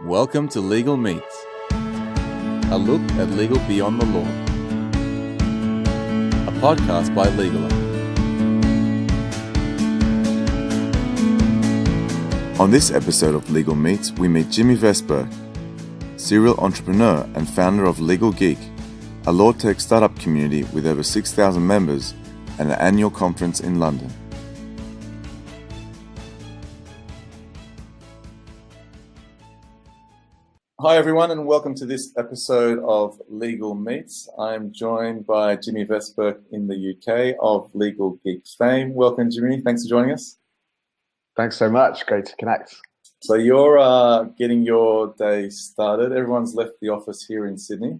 Welcome to Legal Meets, a look at legal beyond the law. A podcast by Legal. On this episode of Legal Meets, we meet Jimmy Vestbirk, serial entrepreneur and founder of Legal Geek, a LawTech startup community with over 6,000 members and an annual conference in London. Hi everyone, and welcome to this episode of Legal Meets. I'm joined by Jimmy Vestbirk in the UK of Legal Geek fame. Welcome, Jimmy. Thanks for joining us. Thanks so much. Great to connect. So you're getting your day started. Everyone's left the office here in Sydney.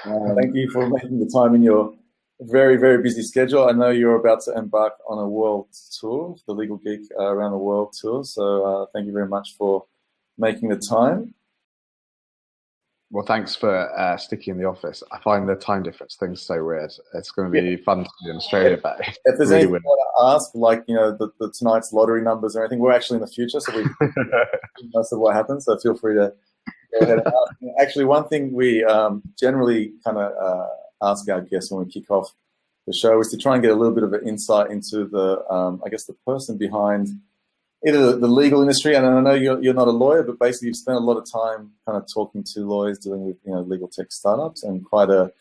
Thank you for making the time in your very, very busy schedule. I know you're about to embark on a world tour, the Legal Geek Around the World tour. So thank you very much for making the time. Well, thanks for sticking in the office. I find the time difference thing's so weird. It's going to be fun to do in Australia, but if there's anything you want to ask, like the tonight's lottery numbers or anything, we're actually in the future, so we most of what happens. So feel free to go ahead and ask. Actually, one thing we generally kind of ask our guests when we kick off the show is to try and get a little bit of an insight into the, I guess, the person behind either the legal industry, and I know you're not a lawyer, but basically you've spent a lot of time kind of talking to lawyers, dealing with legal tech startups, and quite a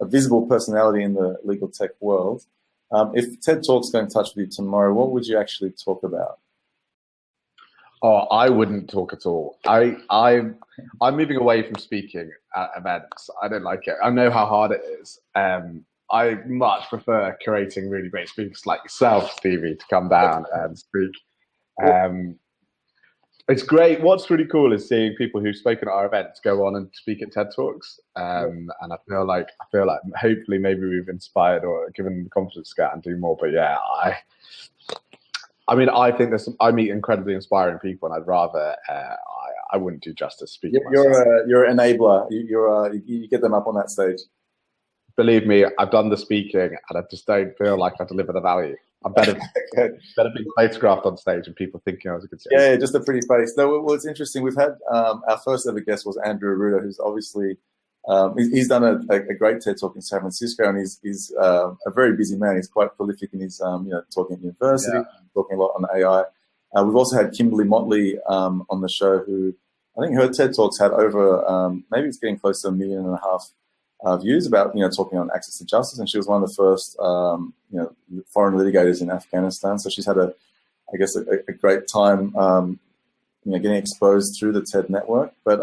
visible personality in the legal tech world. If TED Talks got in touch with you tomorrow, what would you actually talk about? Oh, I wouldn't talk at all. I'm moving away from speaking at events. I don't like it. I know how hard it is. I much prefer curating really great speakers like yourself, Stevie, to come down and speak. It's great. What's really cool is seeing people who've spoken at our events go on and speak at TED Talks. And I feel like hopefully maybe we've inspired or given the confidence to go out and do more. But yeah, I think I meet incredibly inspiring people, and I'd rather I wouldn't do justice speaking. You're an enabler. You get them up on that stage. Believe me, I've done the speaking, and I just don't feel like I deliver the value. I'm better being photographed on stage and people thinking I was a good singer. Yeah, just a pretty face. No, well, it's interesting. We've had our first ever guest was Andrew Arruda, who's obviously he's done a great TED Talk in San Francisco, and he's a very busy man. He's quite prolific in his talking at university, talking a lot on AI. We've also had Kimberly Motley on the show, who I think her TED Talks had over maybe it's getting close to 1.5 million views about talking on access to justice, and she was one of the first foreign litigators in Afghanistan. So she's had a great time getting exposed through the TED network. But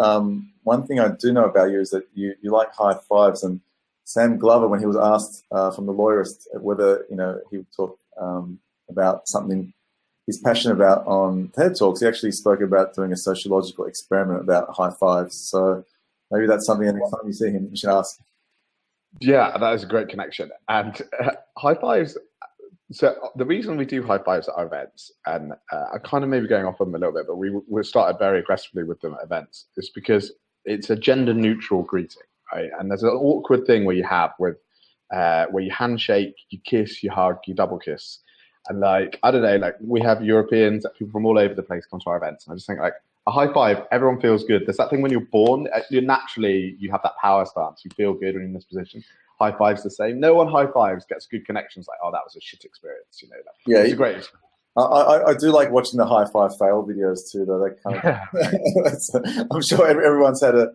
one thing I do know about you is that you like high fives, and Sam Glover, when he was asked from the lawyerist whether he would talk about something he's passionate about on TED Talks, he actually spoke about doing a sociological experiment about high fives. So maybe that's something the next time you see him, you should ask. Yeah, that is a great connection. And high fives, so the reason we do high fives at our events, and I kind of maybe going off on them a little bit, but we started very aggressively with them at events, is because it's a gender neutral greeting, right? And there's an awkward thing where you handshake, you kiss, you hug, you double kiss. And I don't know, we have Europeans, people from all over the place come to our events. And I just think a high five, everyone feels good. There's that thing when you're born, you have that power stance. You feel good when you're in this position. High five's the same. No one high fives gets good connections. Like, oh, that was a shit experience. It's a great experience. I do like watching the high five fail videos too, though. They kind of, I'm sure everyone's had a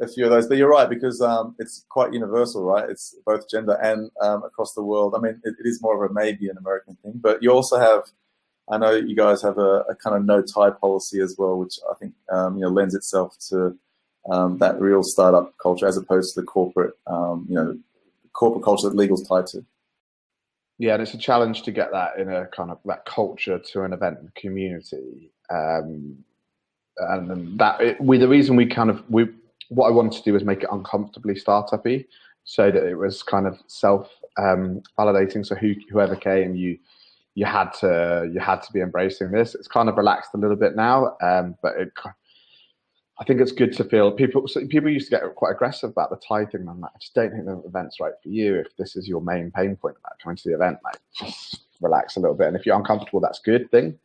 few of those. But you're right, because it's quite universal, right? It's both gender and across the world. I mean, it is more of a maybe an American thing, but you also have, I know you guys have a kind of no tie policy as well, which I think lends itself to that real startup culture as opposed to the corporate corporate culture that legal's tied to. Yeah, and it's a challenge to get that in a kind of that culture to an event and community. And the reason what I wanted to do was make it uncomfortably startup-y, so that it was kind of self-validating. So whoever came, you had to be embracing this. It's kind of relaxed a little bit now, but I think it's good to feel people used to get quite aggressive about the tie thing. I'm like, I just don't think the event's right for you. If this is your main pain point about coming to the event, just relax a little bit. And if you're uncomfortable, that's a good thing.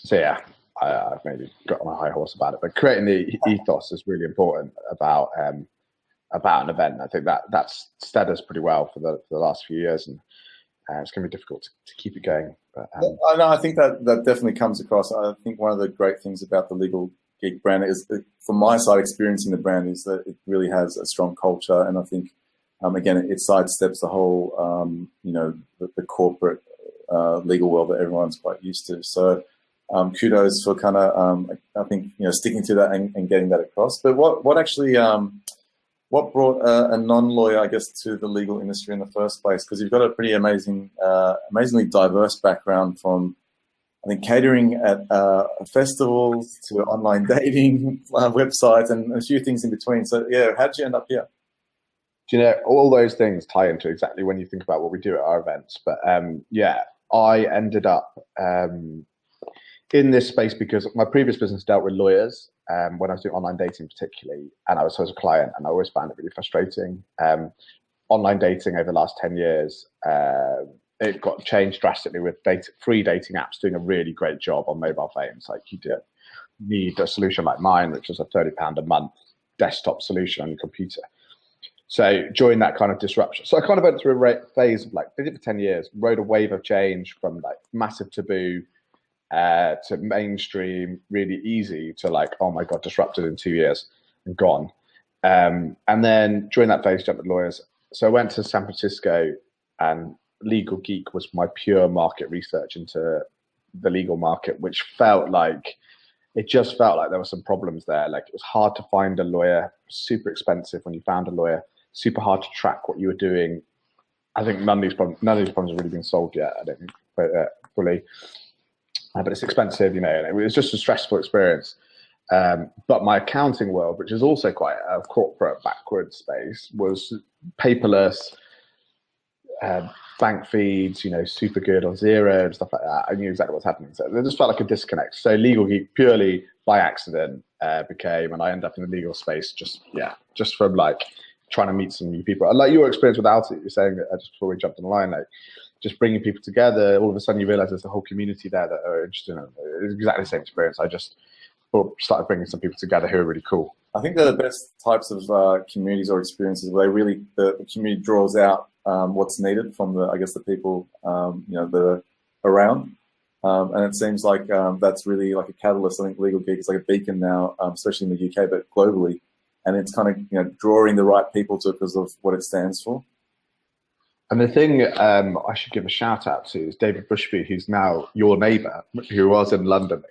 So yeah, I've maybe got on a high horse about it, but creating the ethos is really important about an event. I think that's stead us pretty well for the last few years, and it's going to be difficult to keep it going. But, I think that definitely comes across. I think one of the great things about the Legal Geek brand is, from my side, experiencing the brand, is that it really has a strong culture, and I think again it sidesteps the whole the corporate legal world that everyone's quite used to. So kudos for kind of I think sticking to that and getting that across. But what actually what brought a non-lawyer, I guess, to the legal industry in the first place? Because you've got a pretty amazingly diverse background, from I think catering at festivals to online dating websites and a few things in between. So yeah, how did you end up here? Do you know, all those things tie into exactly when you think about what we do at our events. But I ended up in this space because my previous business dealt with lawyers when I was doing online dating particularly, and I was a client, and I always found it really frustrating. Online dating over the last 10 years, it got changed drastically with free dating apps doing a really great job on mobile phones. Like, you do need a solution like mine, which was a £30 a month desktop solution on your computer. So during that kind of disruption, so I kind of went through a phase of did it for 10 years, rode a wave of change from massive taboo to mainstream, really easy, to oh my God, disrupted in 2 years and gone. And then during that phase, jumped at lawyers. So I went to San Francisco, and Legal Geek was my pure market research into the legal market, which felt like there were some problems there. It was hard to find a lawyer, super expensive when you found a lawyer, super hard to track what you were doing. I think none of these problems have really been solved yet, I don't think, fully. But it's expensive, and it was just a stressful experience. But my accounting world, which is also quite a corporate backward space, was paperless, bank feeds, super good on Zero and stuff like that. I knew exactly what's happening. So it just felt like a disconnect. So Legal Geek purely by accident became, and I ended up in the legal space just from trying to meet some new people. And your experience without it, you're saying that just before we jumped on the line, just bringing people together, all of a sudden you realize there's a whole community there that are interested in it. It's exactly the same experience. I just started bringing some people together who are really cool. I think they're the best types of communities or experiences where the community draws out what's needed from the people that are around, and it seems like that's really a catalyst. I think Legal Geek is like a beacon now, especially in the UK, but globally, and it's kind of drawing the right people to it because of what it stands for. And the thing I should give a shout out to is David Bushby, who's now your neighbour, who was in London.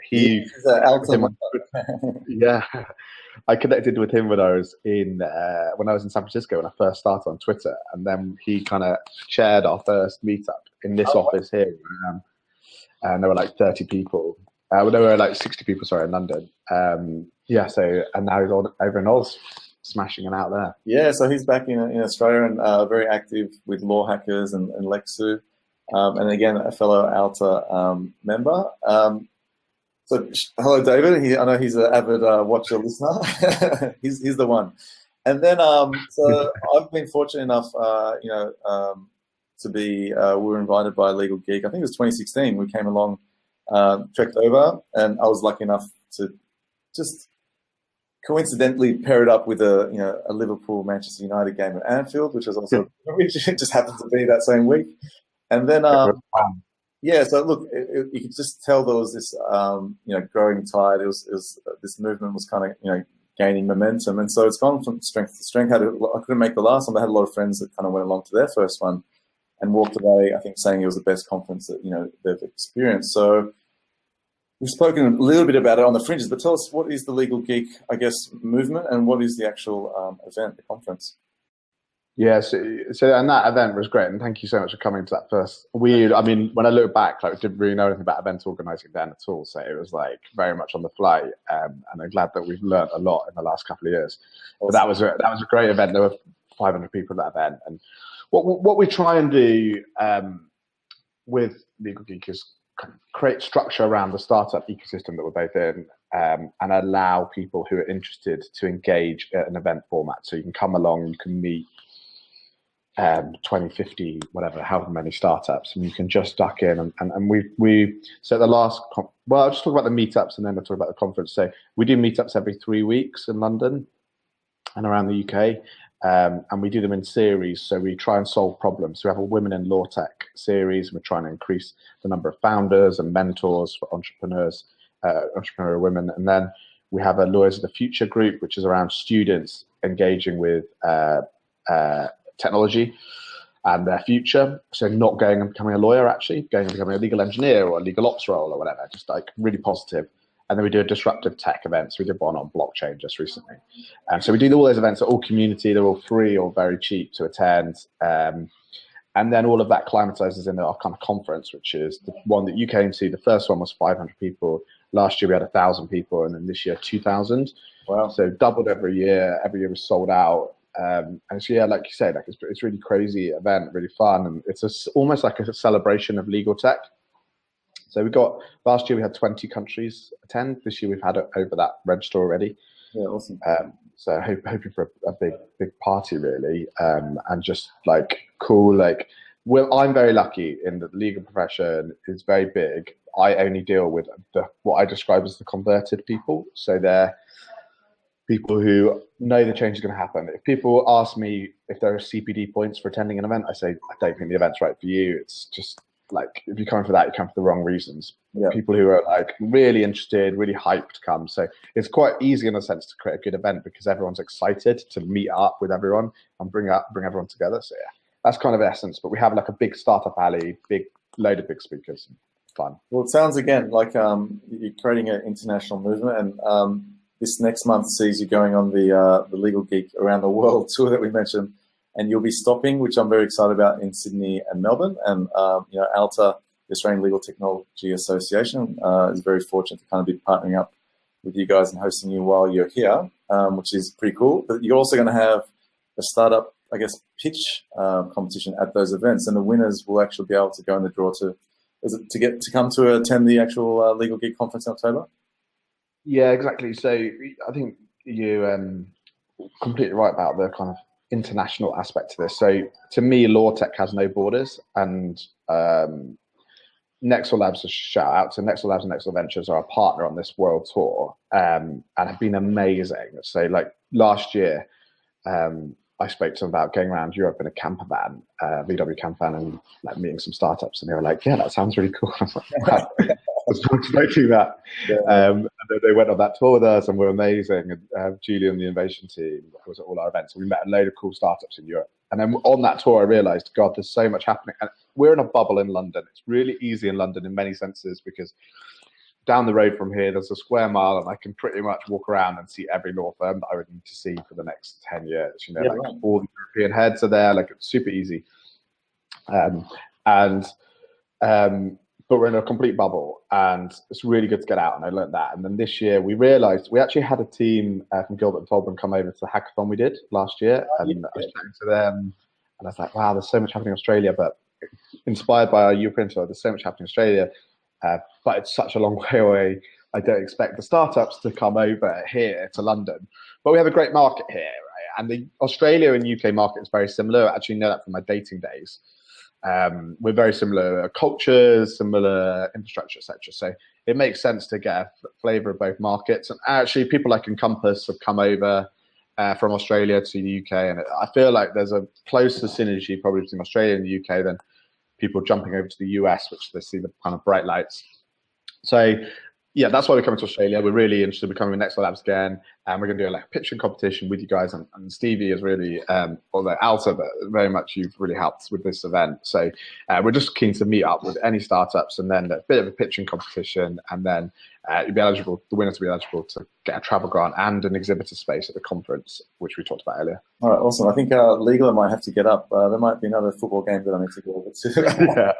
I connected with him when I was in San Francisco when I first started on Twitter, and then he kind of chaired our first meetup in this office here, and there were 30 people. There were 60 people, sorry, in London. And now he's over in Oz, smashing it out there. Yeah, so he's back in Australia and very active with Law Hackers and Lexu, and again a fellow Alta member. So hello, David. I know he's an avid watcher listener. he's the one. And then so I've been fortunate enough, to be. We were invited by Legal Geek. I think it was 2016. We came along, trekked over, and I was lucky enough to just coincidentally pair it up with a Liverpool Manchester United game at Anfield, which just happened to be that same week. And then so look, you could just tell there was this growing tide. It was this movement was kind of gaining momentum, and so it's gone from strength to strength. I couldn't make the last one, but I had a lot of friends that kind of went along to their first one and walked away, I think, saying it was the best conference that they've experienced. So we've spoken a little bit about it on the fringes, but tell us, what is the Legal Geek, I guess, movement, and what is the actual event, the conference? Yeah, so and that event was great, and thank you so much for coming to that first. When I look back, I didn't really know anything about event organising then at all, so it was very much on the fly, and I'm glad that we've learned a lot in the last couple of years. But that was a great event. There were 500 people at that event, and what we try and do with Legal Geek is create structure around the startup ecosystem that we're both in, and allow people who are interested to engage at an event format. So you can come along, you can meet 20, 50, whatever, however many startups, and you can just duck in. And we so the last, well, I'll just talk about the meetups and then we'll talk about the conference. So we do meetups every 3 weeks in London and around the UK. And we do them in series, so we try and solve problems. So we have a Women in LawTech series, and we're trying to increase the number of founders and mentors for entrepreneurs, entrepreneurial women. And then we have a Lawyers of the Future group, which is around students engaging with technology and their future. So not going and becoming a lawyer, actually going and becoming a legal engineer or a legal ops role or whatever, just like really positive. And then we do a disruptive tech event. So we did one on blockchain just recently. So we do all those events. They're all community. They're all free or very cheap to attend. And then all of that climatizes in our kind of conference, which is the one that you came to. The first one was 500 people. Last year we had 1,000 people, and then this year 2,000. Wow! So doubled every year. Every year was sold out. And so yeah, like you say, like it's really crazy event, really fun, and it's almost like a celebration of legal tech. So we got, last year we had 20 countries attend. This year we've had over that register already. Yeah, awesome. So hoping for a big party really, and just like cool. Like, I'm very lucky in that the legal profession is very big. I only deal with what I describe as the converted people. So they're people who know the change is going to happen. If people ask me if there are CPD points for attending an event, I say, I don't think the event's right for you. It's just like, if you're coming for that, you come for the wrong reasons. Yeah. People who are like really interested, really hyped come. So it's quite easy in a sense to create a good event because everyone's excited to meet up with everyone and bring everyone together. So yeah, that's kind of essence. But we have like a big startup alley, load of big speakers. Fun. Well, it sounds again like you're creating an international movement, and this next month sees you going on the Legal Geek Around the World tour that we mentioned, and you'll be stopping, which I'm very excited about, in Sydney and Melbourne. And ALTA, the Australian Legal Technology Association, is very fortunate to kind of be partnering up with you guys and hosting you while you're here, which is pretty cool. But you're also going to have a startup, I guess, pitch competition at those events, and the winners will actually be able to go in the draw to come to attend the actual Legal Geek conference in October. Yeah, exactly. So I think you completely right about the kind of international aspect to this. So to me, LawTech has no borders, and Nexel Labs, a shout out to Nexel Labs and Nexel Ventures, are a partner on this world tour, and have been amazing. So like last year, I spoke to them about going around Europe in a camper van, VW camper van, and like meeting some startups, and they were like, "Yeah, that sounds really cool." I was like, "Wow, I was expecting that." Yeah. And they went on that tour with us, and we're amazing. And Julian, the innovation team, was at all our events, and we met a load of cool startups in Europe. And then on that tour, I realised, God, there's so much happening. And we're in a bubble in London. It's really easy in London in many senses because down the road from here, there's a square mile, and I can pretty much walk around and see every law firm that I would need to see for the next 10 years. You know, yeah, like all the European heads are there. Like, it's super easy. But we're in a complete bubble, and it's really good to get out. And I learned that. And then this year, we realised we actually had a team from Gilbert and Tolburn come over to the hackathon we did last year, and I was chatting to them, and I was like, "Wow, there's so much happening in Australia." But inspired by our European tour, there's so much happening in Australia. But it's such a long way away. I don't expect the startups to come over here to London. But we have a great market here, right? And the Australia and UK market is very similar. I actually know that from my dating days. We're very similar cultures, similar infrastructure, etc. So it makes sense to get a flavour of both markets. And actually, people like Encompass have come over from Australia to the UK. And I feel like there's a closer synergy probably between Australia and the UK than people jumping over to the US, which they see the kind of bright lights. So yeah, that's why we're coming to Australia. We're really interested in becoming Nexel Labs again, and we're going to do like a pitching competition with you guys. And Stevie is really, although Alta, but very much you've really helped with this event. So we're just keen to meet up with any startups, and then a bit of a pitching competition, and then you'll be eligible, the winner to be eligible to get a travel grant and an exhibitor space at the conference, which we talked about earlier. All right, awesome. I think Legal might have to get up. There might be another football game that I need to go over to. Yeah.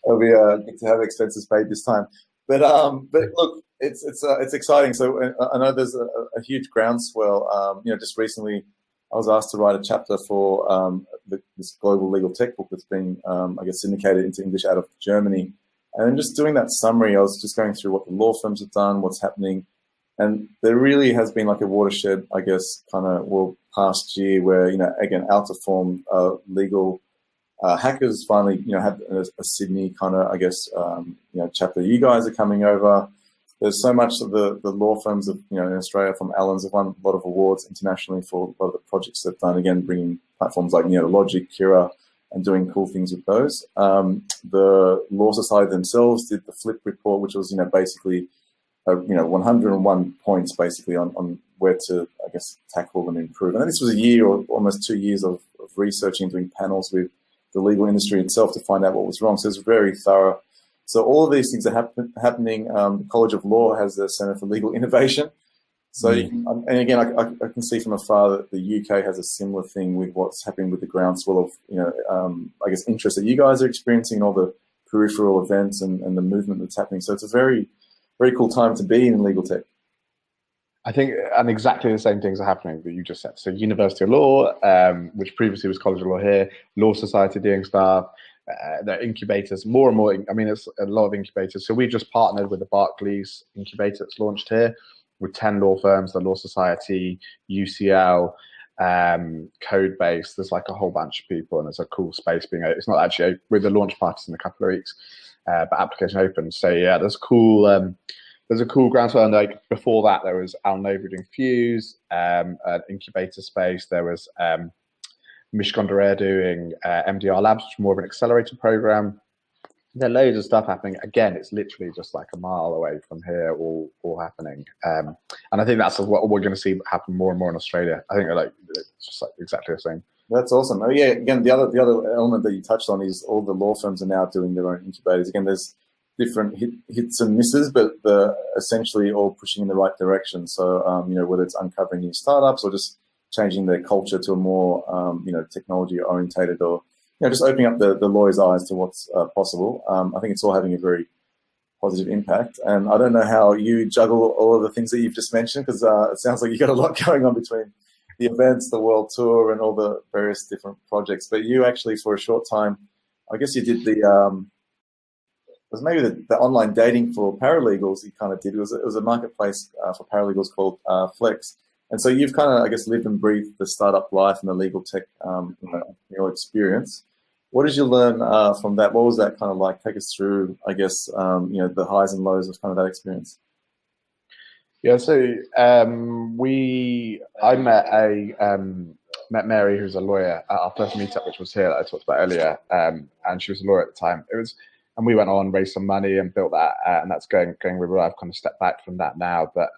It'll be good to have expenses paid this time. But look, it's exciting. So I know there's a huge groundswell. Just recently I was asked to write a chapter for this global legal tech book that's been, I guess, syndicated into English out of Germany. And then just doing that summary, I was just going through what the law firms have done, what's happening. And there really has been like a watershed, I guess, kind of past year where, again, Altiform legal hackers finally, had a Sydney kind of, I guess, chapter. You guys are coming over. There's so much of the law firms of, in Australia from Allens have won a lot of awards internationally for a lot of the projects they've done. Again, bringing platforms like, Logic, Kira, and doing cool things with those. The Law Society themselves did the Flip report, which was, basically, 101 points basically on where to, I guess, tackle and improve. And then this was a year or almost 2 years of researching, doing panels with the legal industry itself to find out what was wrong. So it's very thorough. So all of these things are happening. The College of Law has the Centre for Legal Innovation. So, and again, I can see from afar that the UK has a similar thing with what's happening with the groundswell of, I guess, interest that you guys are experiencing, all the peripheral events and the movement that's happening. So it's a very, very cool time to be in legal tech. I think, and exactly the same things are happening that you just said. So University of Law, which previously was College of Law here, Law Society doing stuff, the incubators, more and more. I mean, it's a lot of incubators. So we just partnered with the Barclays incubator that's launched here with 10 law firms, the Law Society, UCL, Codebase. There's like a whole bunch of people, and there's a cool space being. It's not actually with the launch parties in a couple of weeks, but application open. So yeah, there's cool. There's a cool groundswell. And like before that, there was Al Nova doing Fuse, an incubator space. There was Mish Gondoré doing MDR Labs, which is more of an accelerator program. There are loads of stuff happening. Again, it's literally just like a mile away from here, all happening. And I think that's what we're going to see happen more and more in Australia. I think it's just like exactly the same. That's awesome. Oh yeah, again, the other element that you touched on is all the law firms are now doing their own incubators. Again, there's different hits and misses, but they're essentially all pushing in the right direction. So, whether it's uncovering new startups or just changing their culture to a more, technology orientated, or, just opening up the lawyer's eyes to what's possible. I think it's all having a very positive impact. And I don't know how you juggle all of the things that you've just mentioned, because it sounds like you've got a lot going on between the events, the world tour, and all the various different projects. But you actually, for a short time, I guess you did it was maybe the online dating for paralegals you kind of did. It was a marketplace for paralegals called Flex. And so you've kind of, I guess, lived and breathed the startup life and the legal tech your experience. What did you learn from that? What was that kind of like? Take us through, I guess, the highs and lows of kind of that experience. Yeah, so I met Mary, who's a lawyer, at our first meetup, which was here that I talked about earlier, and she was a lawyer at the time. And we went on, raised some money, and built that, and that's going really well. I've kind of stepped back from that now, but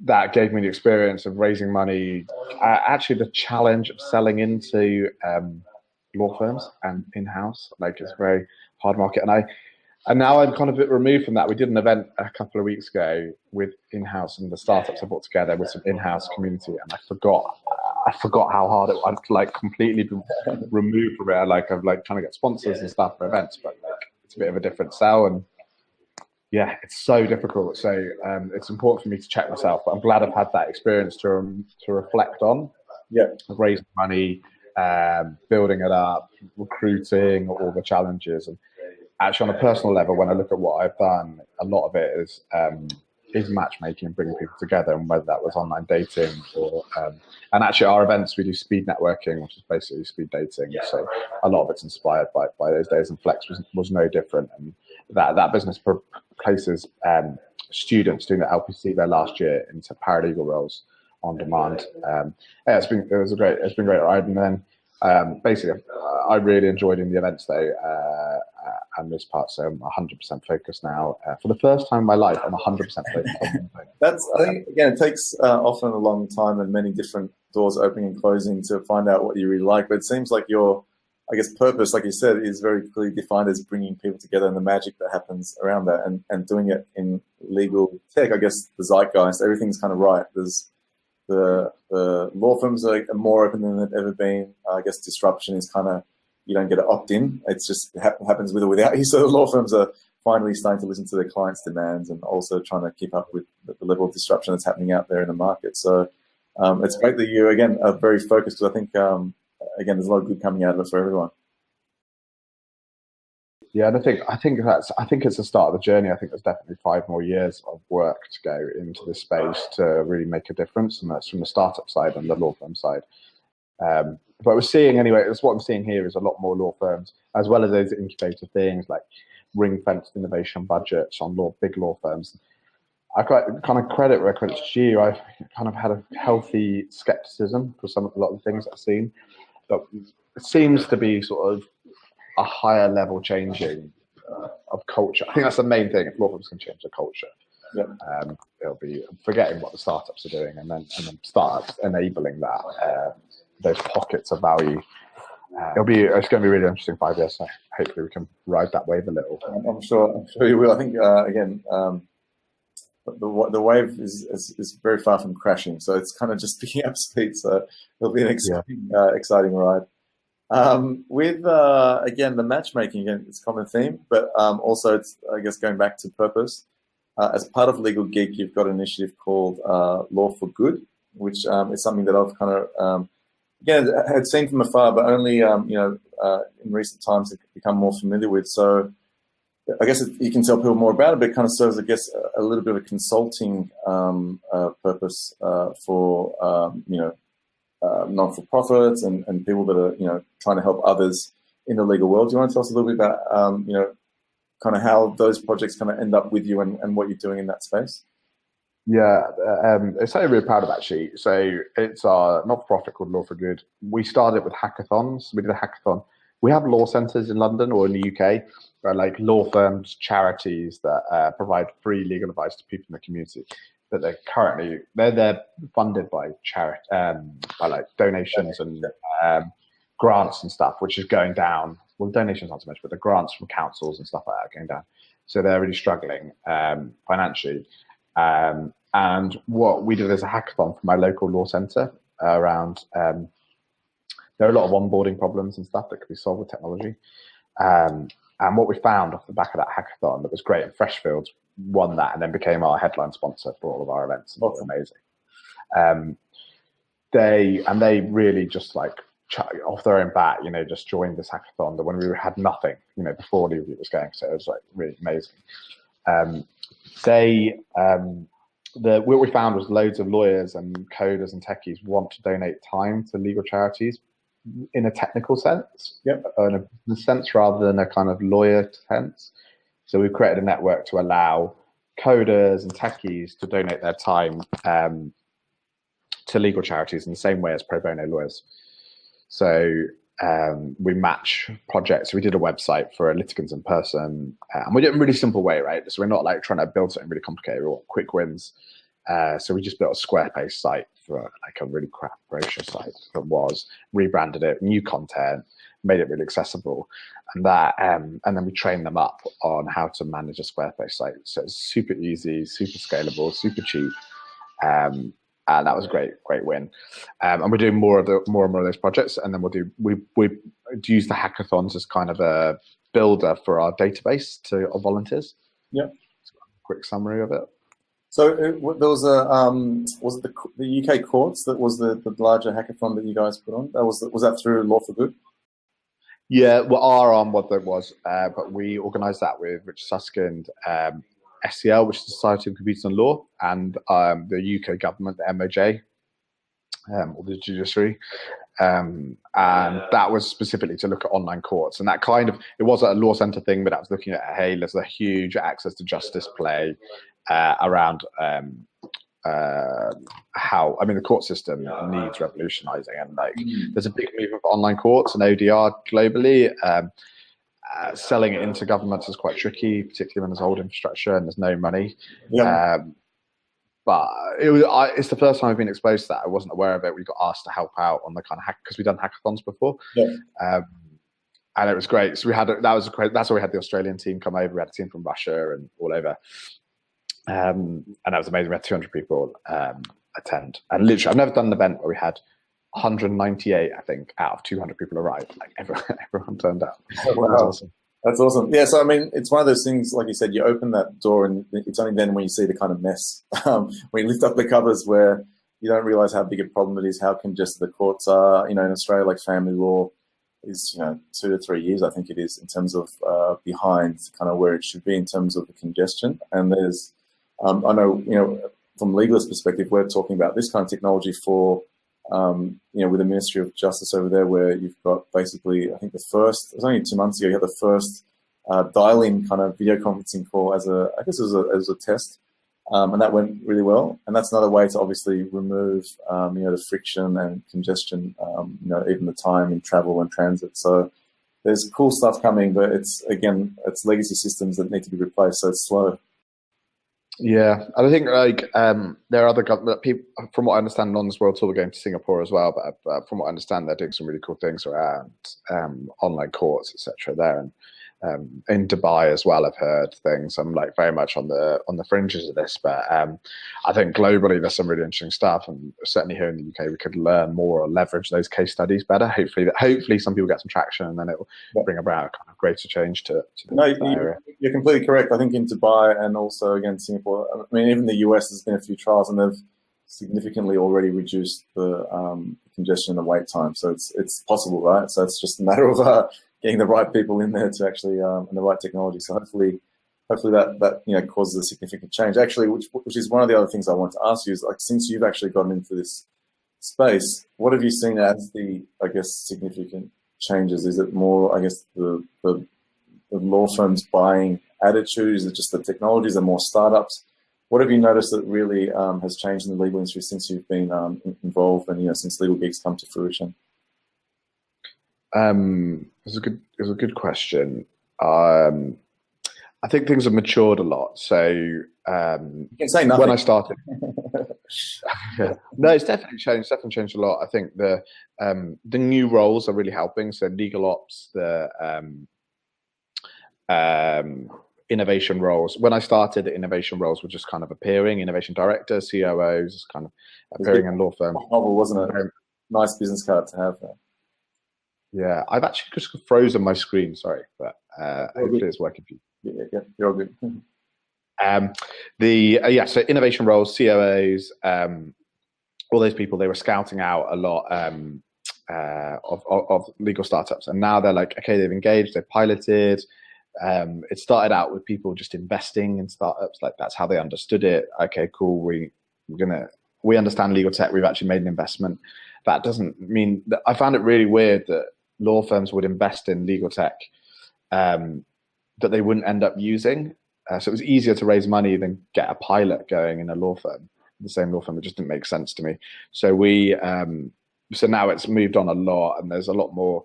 that gave me the experience of raising money. Actually, the challenge of selling into law firms and in-house, like, it's a very hard market. And now I'm kind of a bit removed from that. We did an event a couple of weeks ago with in-house and the startups I brought together with some in-house community, and I forgot how hard it was. I'd like completely been removed from it. Of trying to get sponsors and stuff for events, but it's a bit of a different sell, and yeah, it's so difficult. So it's important for me to check myself, but I'm glad I've had that experience to reflect on. Yeah, raising money, building it up, recruiting, all the challenges, and actually on a personal level, when I look at what I've done, a lot of it is matchmaking and bringing people together, and whether that was online dating or and actually our events, we do speed networking, which is basically speed dating. So a lot of it's inspired by those days, and Flex was no different. And that business places students doing the LPC their last year into paralegal roles on demand. It's been a great ride. And then basically I really enjoyed in the events though, and this part, so I'm 100% focused now. For the first time in my life, I'm 100% focused on one thing. I think, again, it takes often a long time and many different doors opening and closing to find out what you really like. But it seems like your, I guess, purpose, like you said, is very clearly defined as bringing people together and the magic that happens around that, and doing it in legal tech. I guess the zeitgeist, everything's kind of right. There's the law firms are more open than they've ever been. I guess disruption is kind of, you don't get to opt in. It's just happens with or without you. So the law firms are finally starting to listen to their clients' demands and also trying to keep up with the level of disruption that's happening out there in the market. So it's great that you, again, are very focused, because I think, again, there's a lot of good coming out of it for everyone. Yeah, and I think it's the start of the journey. I think there's definitely 5 more years of work to go into this space to really make a difference, and that's from the startup side and the law firm side. But we're seeing anyway. That's what I'm seeing here is a lot more law firms, as well as those incubator things like ring-fenced innovation budgets on big law firms. I kind of credit where credit's due. I've kind of had a healthy skepticism for a lot of the things I've seen, but it seems to be sort of a higher level changing of culture. I think that's the main thing. If law firms can change the culture, it'll be forgetting what the startups are doing, and then startups enabling that those pockets of value. It's going to be really interesting 5 years. So hopefully we can ride that wave a little. I'm sure you will. I think again, the wave is very far from crashing, so it's kind of just picking up speed. So it'll be an exciting ride. With again, the matchmaking, again, it's a common theme, but also it's, I guess, going back to purpose. As part of Legal Geek, you've got an initiative called Law for Good, which is something that I've kind of again had seen from afar, but only in recent times have become more familiar with. So I guess you can tell people more about it, but it kind of serves, I guess, a little bit of a consulting purpose for non-for-profits and people that are trying to help others in the legal world. Do you want to tell us a little bit about kind of how those projects kind of end up with you and what you're doing in that space? Yeah, it's something I'm really proud of, actually. So it's our not-for-profit called Law for Good. We started with hackathons. We did a hackathon. We have law centres in London or in the UK, where like law firms, charities that provide free legal advice to people in the community. But they're funded by charity, by like donations and grants and stuff, which is going down. Well, donations not so much, but the grants from councils and stuff like that are going down. So they're really struggling financially. And what we did as a hackathon for my local law centre around, there are a lot of onboarding problems and stuff that could be solved with technology. And what we found off the back of that hackathon that was great, and Freshfields won that and then became our headline sponsor for all of our events. And it was amazing. They really just like off their own bat, just joined this hackathon that when we had nothing, before the review was going. So it was like really amazing. What we found was loads of lawyers and coders and techies want to donate time to legal charities in a technical sense, in a business sense rather than a kind of lawyer sense. So we've created a network to allow coders and techies to donate their time to legal charities in the same way as pro bono lawyers. So we match projects. We did a website for litigants in person, and we did it in a really simple way, right? So we're not like trying to build something really complicated. We want quick wins. So we just built a Squarespace site for like a really crap brochure site that rebranded it, new content, made it really accessible, and then we trained them up on how to manage a Squarespace site. So it's super easy, super scalable, super cheap. And that was a great win. And we're doing more and more of those projects. And then we use the hackathons as kind of a builder for our database of volunteers. Yeah. So a quick summary of it. So there was was it the UK Courts that was the larger hackathon that you guys put on? Was that through Law for Good? Yeah, well, our arm what that was, but we organised that with Richard Susskind, SCL, which is the Society of Computers and Law, and the UK government, the MOJ, or the judiciary, and that was specifically to look at online courts. And that it was a law centre thing, but that was looking at, hey, there's a huge access to justice play around the court system needs revolutionising, and there's a big movement for online courts and ODR globally. Selling it into governments is quite tricky, particularly when there's old infrastructure and there's no money. But it's the first time I've been exposed to that. I wasn't aware of it. We got asked to help out on the kind of because we've done hackathons before. And it was great. So that's why we had the Australian team come over. We had a team from Russia and all over. And that was amazing. We had 200 people attend. And literally, I've never done an event where we had 198, I think, out of 200 people arrived. Like everyone turned out. Wow. That's awesome. That's awesome. Yeah, so I mean, it's one of those things, like you said, you open that door and it's only then when you see the kind of mess, when you lift up the covers where you don't realize how big a problem it is, how congested the courts are. In Australia, like family law, is 2 to 3 years, I think it is, in terms of behind kind of where it should be in terms of the congestion. And there's, I know, from legalist perspective, we're talking about this kind of technology for, with the Ministry of Justice over there, where you've got basically, I think it was only 2 months ago, you had the first dial-in kind of video conferencing call as a test. And that went really well. And that's another way to obviously remove, the friction and congestion, even the time in travel and transit. So there's cool stuff coming, but it's legacy systems that need to be replaced. So it's slow. Yeah, and I think there are other government people, from what I understand, on this world tour, we're going to Singapore as well. But from what I understand, they're doing some really cool things around online courts, etc. there, and in Dubai as well. I've heard things. I'm very much on the fringes of this, but I think globally there's some really interesting stuff, and certainly here in the UK we could learn more or leverage those case studies better. Hopefully some people get some traction, and then it will bring about a kind of greater change to the area. You're completely correct. I think in Dubai and also again Singapore, I mean even the US, there's been a few trials and they've significantly already reduced the congestion and the wait time. So it's possible, right? So it's just a matter of getting the right people in there to actually and the right technology. So hopefully that causes a significant change. Actually, which is one of the other things I want to ask you is, since you've actually gotten into this space, what have you seen as the significant changes? Is it more the law firms buying attitude? Is it just the technologies and more startups? What have you noticed that really has changed in the legal industry since you've been involved and since Legal Geek's come to fruition? It's a good question. I think things have matured a lot. So you can say nothing. When I started, no, it's definitely changed. It's definitely changed a lot. I think the new roles are really helping. So legal ops, the innovation roles. When I started, the innovation roles were just kind of appearing. Innovation director, COOs, kind of appearing in law firms. Novel, wasn't it? Nice business card to have there. Yeah, I've actually just frozen my screen. Sorry, but hopefully it's working for you. Yeah, you're all good. So innovation roles, COOs, all those people, they were scouting out a lot of legal startups, and now they're like, okay, they've engaged, they've piloted. It started out with people just investing in startups, like that's how they understood it. Okay, cool. We understand legal tech. We've actually made an investment. That doesn't mean that. I found it really weird that law firms would invest in legal tech that they wouldn't end up using. So it was easier to raise money than get a pilot going in a law firm, the same law firm. It just didn't make sense to me. So so now it's moved on a lot, and there's a lot more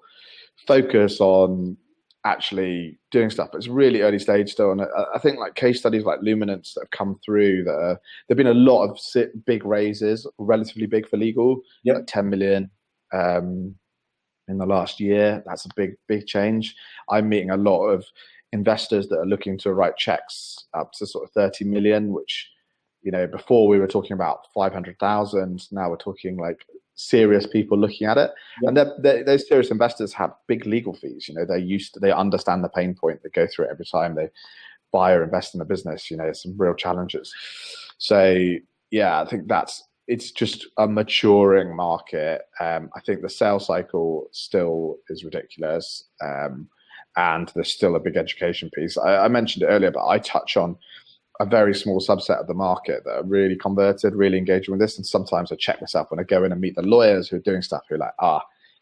focus on actually doing stuff. But it's really early stage still, and I think case studies like Luminance that have come through, there've been a lot of big raises, relatively big for legal, like 10 million in the last year. That's a big change. I'm meeting a lot of investors that are looking to write checks up to sort of 30 million, which before we were talking about 500,000. Now we're talking serious people looking at it, and those serious investors have big legal fees. They understand the pain point. They go through it every time they buy or invest in a business. There's some real challenges. So yeah, I think it's just a maturing market. I think the sales cycle still is ridiculous, and there's still a big education piece. I mentioned it earlier, but I touch on a very small subset of the market that are really converted, really engaging with this. And sometimes I check myself when I go in and meet the lawyers who are doing stuff who are like,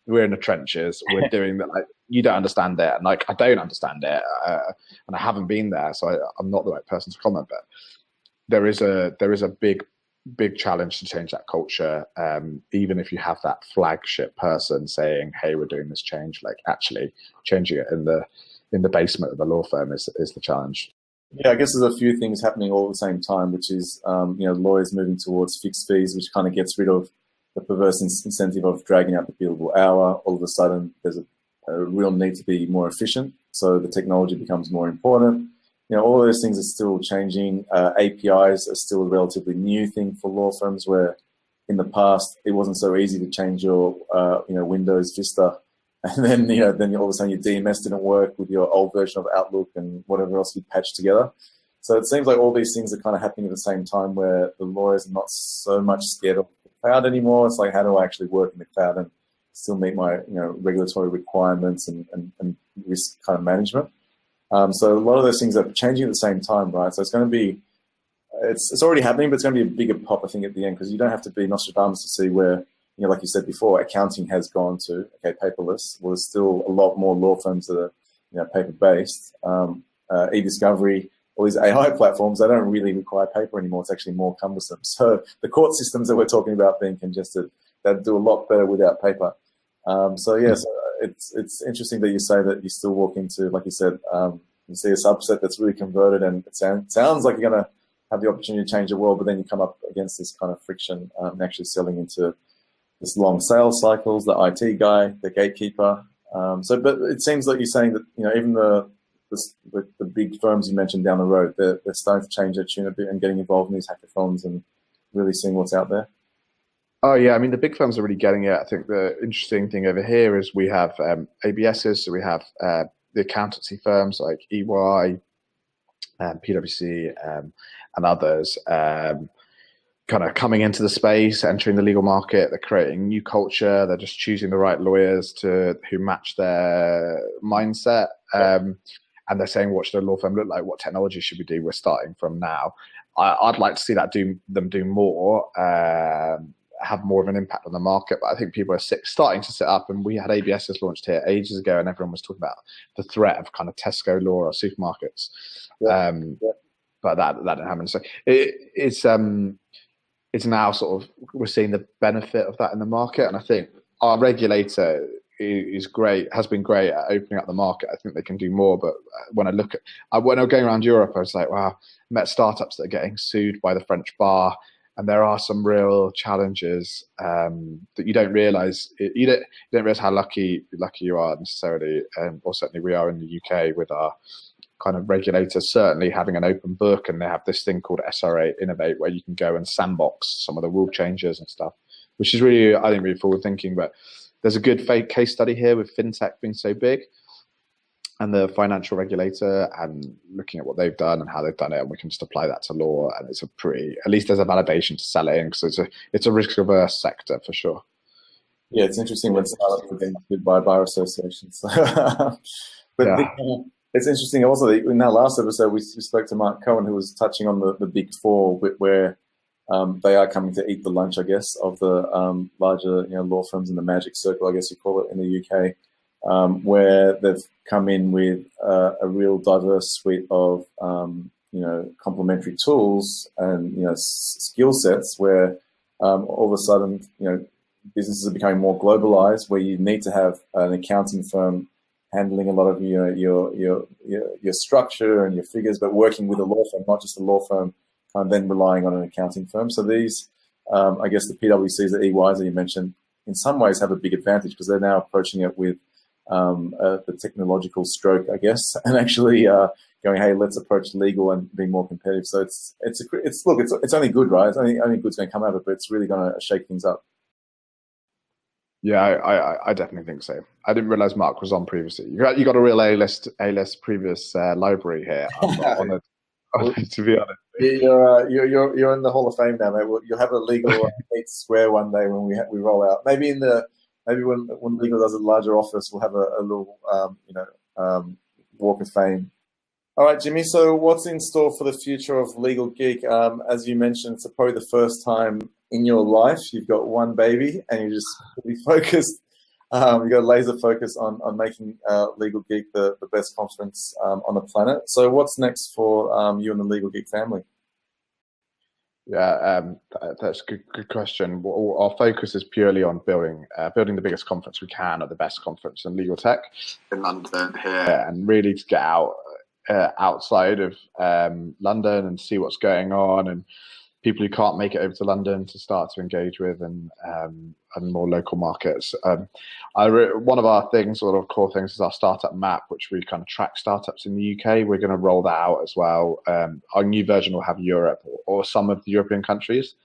we're in the trenches, we're doing that. You don't understand it. And I don't understand it. And I haven't been there, so I'm not the right person to comment, but there is a big challenge to change that culture. Even if you have that flagship person saying, hey, we're doing this change, actually changing it in the basement of the law firm is the challenge. Yeah, I guess there's a few things happening all at the same time, which is lawyers moving towards fixed fees, which kind of gets rid of the perverse incentive of dragging out the billable hour. All of a sudden, there's a real need to be more efficient, so the technology becomes more important. All of those things are still changing. APIs are still a relatively new thing for law firms, where in the past it wasn't so easy to change your Windows Vista. And then, then all of a sudden your DMS didn't work with your old version of Outlook and whatever else you patched together. So it seems like all these things are kind of happening at the same time, where the lawyers are not so much scared of the cloud anymore. It's like, how do I actually work in the cloud and still meet my regulatory requirements and risk kind of management. So a lot of those things are changing at the same time, right? So it's going to be, it's already happening, but it's going to be a bigger pop, I think, at the end, because you don't have to be Nostradamus to see where, like you said before, accounting has gone to, okay, paperless. Well, there's still a lot more law firms that are, paper-based. E-discovery, all these AI platforms, they don't really require paper anymore. It's actually more cumbersome. So the court systems that we're talking about being congested, that do a lot better without paper. So yes, it's interesting that you say that you still walk into, like you said, you see a subset that's really converted, and it sounds like you're going to have the opportunity to change the world, but then you come up against this kind of friction, actually selling into this long sales cycles, the IT guy, the gatekeeper. But it seems like you're saying that, even the big firms you mentioned down the road, they're starting to change their tune a bit and getting involved in these hackathons and really seeing what's out there. Oh yeah, I mean, the big firms are really getting it. I think the interesting thing over here is we have ABSs, so we have the accountancy firms like EY, PwC, and others kind of coming into the space, entering the legal market. They're creating new culture. They're just choosing the right lawyers who match their mindset. And they're saying, what should a law firm look like? What technology should we do? We're starting from now. I'd like to see that them do more, have more of an impact on the market. But I think people are starting to set up, and we had ABSs launched here ages ago, and everyone was talking about the threat of kind of Tesco law or supermarkets. But that didn't happen. So it's now sort of, we're seeing the benefit of that in the market. And I think our regulator is great, has been great at opening up the market. I think they can do more. But when I look at, when I was going around Europe, I was like, wow, I met startups that are getting sued by the French bar. And there are some real challenges that you don't realize. You don't realize how lucky you are necessarily, or certainly we are in the UK with our kind of regulators certainly having an open book, and they have this thing called SRA Innovate, where you can go and sandbox some of the rule changes and stuff, which is really, I think, really forward thinking. But there's a good case study here with fintech being so big, and the financial regulator, and looking at what they've done and how they've done it, and we can just apply that to law. And it's at least there's a validation to sell it in, because it's a risk averse sector for sure. Yeah, it's interesting when startups are being sued by bar associations. It's interesting also that in that last episode, we spoke to Mark Cohen, who was touching on the big four, where they are coming to eat the lunch, I guess, of the larger law firms in the magic circle, I guess you call it, in the UK, where they've come in with a real diverse suite of complementary tools and skill sets, where all of a sudden businesses are becoming more globalized, where you need to have an accounting firm handling a lot of your structure and your figures, but working with a law firm, not just a law firm, and then relying on an accounting firm. So these, I guess, the PwCs, the EYs that you mentioned, in some ways have a big advantage, because they're now approaching it with the technological stroke, I guess, and actually going, hey, let's approach legal and be more competitive. So it's only good, right? It's only good's going to come out of it, but it's really going to shake things up. Yeah, I definitely think so. I didn't realize Mark was on previously. You got a real A-list previous library here. I'm not honored, to be honest. You're in the Hall of Fame now, mate. You'll have a legal meets square one day when we roll out. Maybe when legal does a larger office, we'll have a little walk of fame. All right, Jimmy. So what's in store for the future of Legal Geek? As you mentioned, it's probably the first time in your life you've got one baby, and you're just really focused. You've got laser focus on making Legal Geek the best conference on the planet. So what's next for you and the Legal Geek family? Yeah, that's a good question. Our focus is purely on building the biggest conference we can, or the best conference in legal tech in London here, and really to get out outside of London and see what's going on, and people who can't make it over to London to start to engage with, and more local markets. One of our things, sort of core things, is our startup map, which we kind of track startups in the UK. We're going to roll that out as well. Our new version will have Europe or some of the European countries.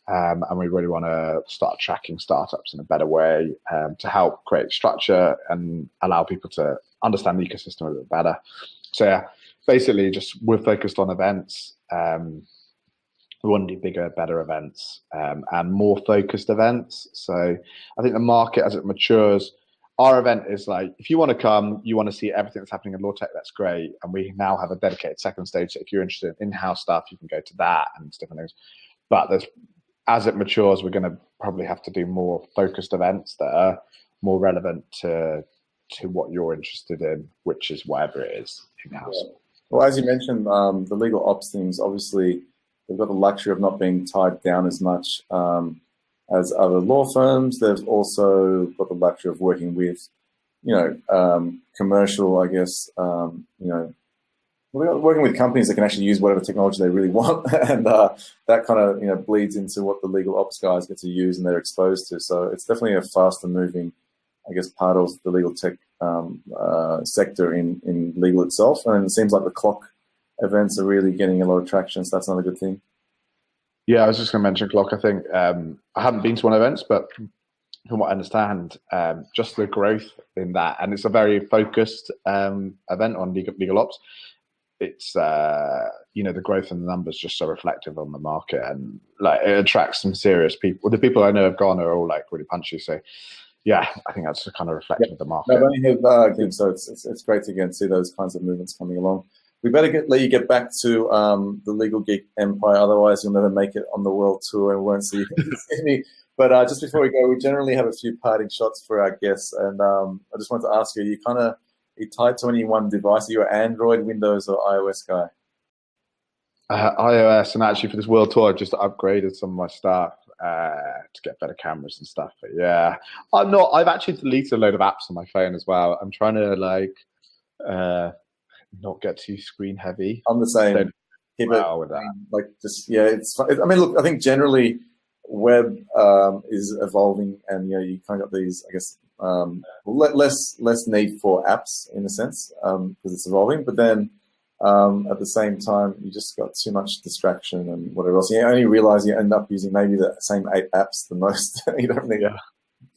And we really want to start tracking startups in a better way to help create structure and allow people to understand the ecosystem a bit better. So yeah, basically we're focused on events. We want to do bigger, better events and more focused events. So I think the market, as it matures, our event is like, if you want to come, you want to see everything that's happening in LawTech, that's great. And we now have a dedicated second stage. So if you're interested in in-house stuff, you can go to that and different things. But as it matures, we're going to probably have to do more focused events that are more relevant to what you're interested in, which is whatever it is in-house. Yeah. Well, as you mentioned, the legal ops teams, obviously, they've got the luxury of not being tied down as much as other law firms. They've also got the luxury of working with, commercial, I guess, working with companies that can actually use whatever technology they really want. And that kind of, bleeds into what the legal ops guys get to use and they're exposed to. So it's definitely a faster moving, I guess, part of the legal tech sector in legal itself. And it seems like the clock events are really getting a lot of traction, so that's another good thing. Yeah, I was just going to mention clock. I think I haven't been to one of the events, but from what I understand, just the growth in that, and it's a very focused event on legal ops. It's the growth in the numbers just so reflective on the market, and like it attracts some serious people. The people I know have gone are all like really punchy. So yeah, I think that's kind of reflective of the market. No, only have so it's great to again see those kinds of movements coming along. We better let you get back to the Legal Geek empire, otherwise you'll never make it on the world tour and we won't see any. But just before we go, we generally have a few parting shots for our guests, and I just wanted to ask you: you tied to any one device? Are you an Android, Windows, or iOS guy? iOS, and actually for this world tour, I've just upgraded some of my stuff to get better cameras and stuff. But yeah, I've actually deleted a load of apps on my phone as well. I'm trying to not get too screen heavy. I'm the same. With that. Look, I think generally web is evolving, and you kind of got these, I guess, less need for apps in a sense because it's evolving. But then at the same time, you just got too much distraction and whatever else. You only realize you end up using maybe the same 8 apps the most. You don't need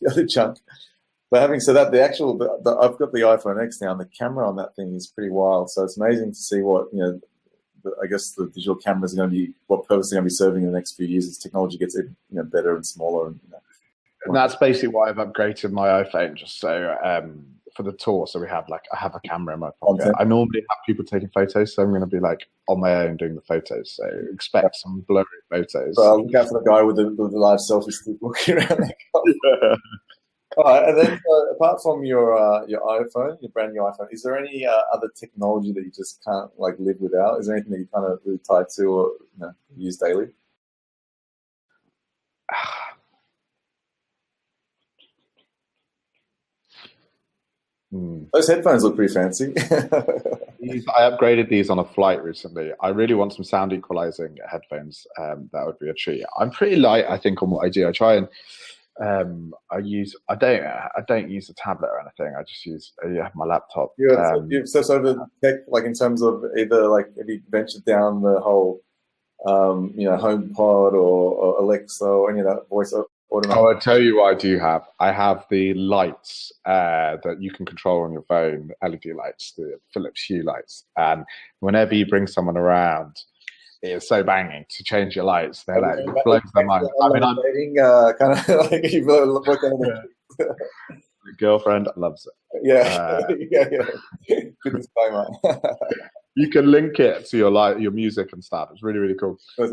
the other chunk. But having said that, I've got the iPhone X now, and the camera on that thing is pretty wild. So it's amazing to see what, I guess the digital cameras are going to be, what purpose they're going to be serving in the next few years as technology gets even better and smaller. And that's basically why I've upgraded my iPhone, just so for the tour. So I have a camera in my pocket. Content. I normally have people taking photos, so I'm going to be like on my own doing the photos. So expect some blurry photos. So I'll look out for the guy with the live selfie stick walking around. All right, and then apart from your iPhone, your brand new iPhone, is there any other technology that you just can't live without? Is there anything that you kind of really tied to or use daily? Those headphones look pretty fancy. I upgraded these on a flight recently. I really want some sound equalizing headphones. That would be a treat. I'm pretty light, I think, on what I do. I try and I don't use a tablet or anything. I just use my laptop. So the tech, in terms of either have you ventured down the whole HomePod or Alexa or any of that voice automatic? Oh, I'll tell you what I do have. I have the lights that you can control on your phone, LED lights, the Philips Hue lights, and whenever you bring someone around, it's so banging to change your lights. They're it blows their mind. I'm kind of like you work on girlfriend loves it. Yeah. Good disclaimer. You can link it to your music and stuff. It's really, really cool. But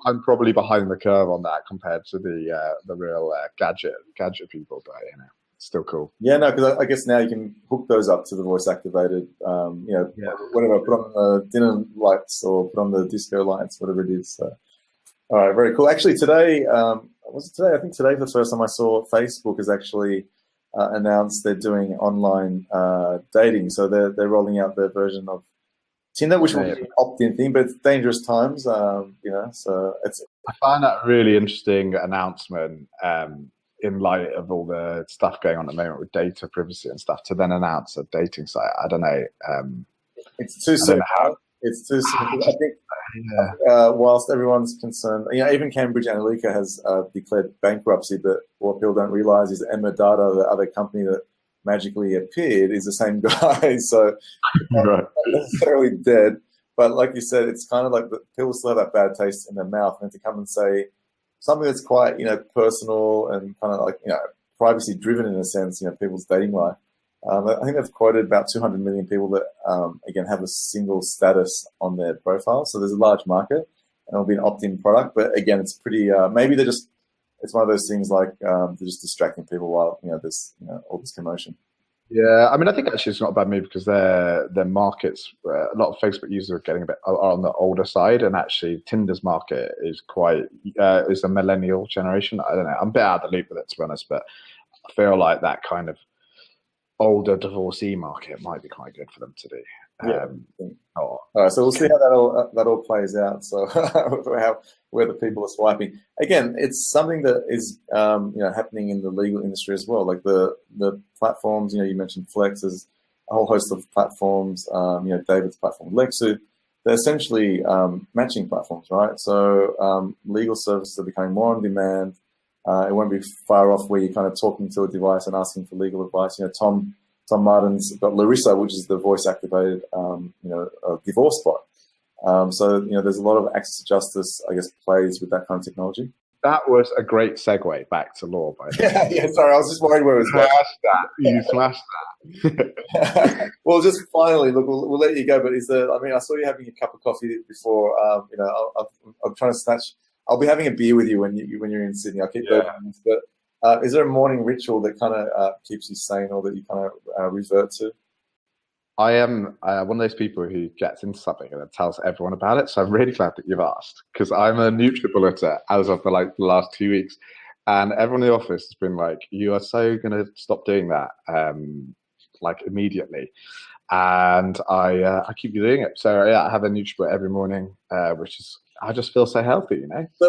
I'm probably behind the curve on that compared to the real gadget people. But it's still cool. Yeah, no, because I guess now you can hook those up to the voice activated. Whatever. Put on the dinner lights or put on the disco lights, whatever it is. So, all right, very cool. Actually, today was it today? I think today for the first time I saw Facebook has actually announced they're doing online dating. So they're rolling out their version of Tinder, which will be an opt-in thing, but it's dangerous times, So it's. I find that a really interesting announcement in light of all the stuff going on at the moment with data privacy and stuff. To then announce a dating site, I don't know. It's too soon. It's too soon. I think whilst everyone's concerned, even Cambridge Analytica has declared bankruptcy, but what people don't realize is Emma Data, the other company that magically appeared, is the same guy. So not necessarily dead. But like you said, it's kind of like people still have that bad taste in their mouth, and to come and say something that's quite, personal and kind of like, privacy driven in a sense, people's dating life. I think they've quoted about 200 million people that, again, have a single status on their profile. So there's a large market, and it'll be an opt-in product. But again, it's pretty, maybe it's one of those things like they're just distracting people while, there's, all this commotion. Yeah, I mean, I think actually it's not a bad move because their markets, a lot of Facebook users are getting are on the older side, and actually Tinder's market is quite is a millennial generation. I don't know, I'm a bit out of the loop with it, to be honest, but I feel like that kind of older divorcee market might be quite good for them to do. All right, so we'll see how that all plays out. So where the people are swiping. Again, it's something that is happening in the legal industry as well. Like the platforms, you mentioned Flex, there's a whole host of platforms. David's platform, Lexu, they're essentially matching platforms, right? So legal services are becoming more on demand. It won't be far off where you're kind of talking to a device and asking for legal advice. Tom Martin's got Larissa, which is the voice-activated, divorce bot. So there's a lot of access to justice, I guess, plays with that kind of technology. That was a great segue back to law, by the way. Yeah, sorry, I was just worried where it was going. You smashed that. Well, just finally, look, we'll let you go. But I saw you having a cup of coffee before. I'm trying to snatch. I'll be having a beer with you when you're in Sydney. I'll keep those things. But is there a morning ritual that kind of keeps you sane, or that you kind of revert to? I am one of those people who gets into something and then tells everyone about it. So I'm really glad that you've asked, because I'm a NutriBulleter as of the last 2 weeks, and everyone in the office has been like, "You are so going to stop doing that, immediately." And I keep doing it. So I have a NutriBullet every morning, which is, I just feel so healthy,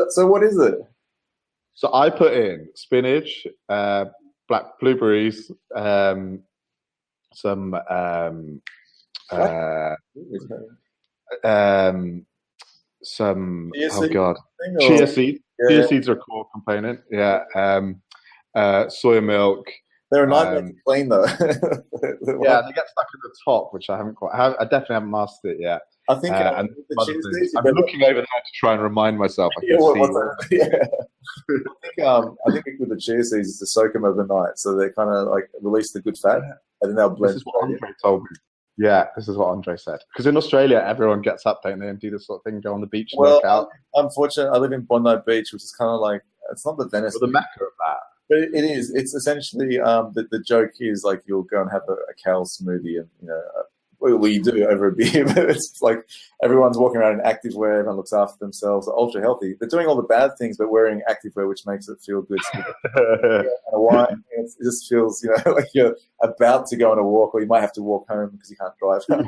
So what is it? So I put in spinach, black blueberries, some chia seeds. Chia seeds are a core component. Soy milk. They're a nightmare to clean, though. They get stuck at the top, which I definitely haven't mastered it yet. I think I'm looking over there to try and remind myself. I think with the chia seeds is to soak them overnight, so they kind of like release the good fat, and then they'll blend. This is what Andre told me. Yeah, this is what Andre said. Because in Australia, everyone gets up, don't they, and do this sort of thing, go on the beach and work out. Unfortunately, I live in Bondi Beach, which is kind of like, it's not the Venice. The mecca of that. But it is. It's essentially the joke is like you'll go and have a kale smoothie, and well, you do over a beer, but it's like everyone's walking around in activewear, everyone looks after themselves, they're ultra healthy. They're doing all the bad things, but wearing activewear, which makes it feel good. Wine, it just feels, like you're about to go on a walk, or you might have to walk home because you can't drive home.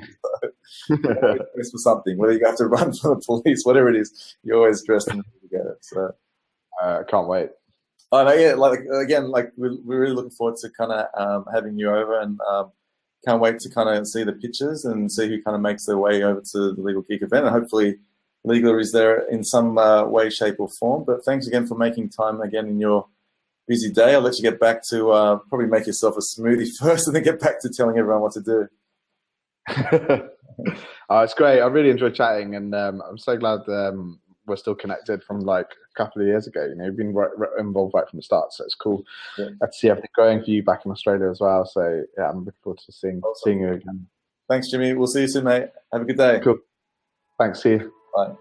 It's for something, whether you have to run from the police, whatever it is, you're always dressed and ready to go. So I can't wait. Oh no, yeah, we're really looking forward to kind of having you over, and can't wait to kind of see the pictures and see who kind of makes their way over to the Legal Geek event. And hopefully Legal is there in some way, shape or form. But thanks again for making time again in your busy day. I'll let you get back to probably make yourself a smoothie first and then get back to telling everyone what to do. It's great. I really enjoyed chatting, and I'm so glad we're still connected from like a couple of years ago. You've been involved right from the start, so it's cool to see everything going for you back in Australia as well. So yeah, I'm looking forward to seeing you again. Thanks, Jimmy. We'll see you soon, mate. Have a good day. Cool. Thanks. See you. Bye.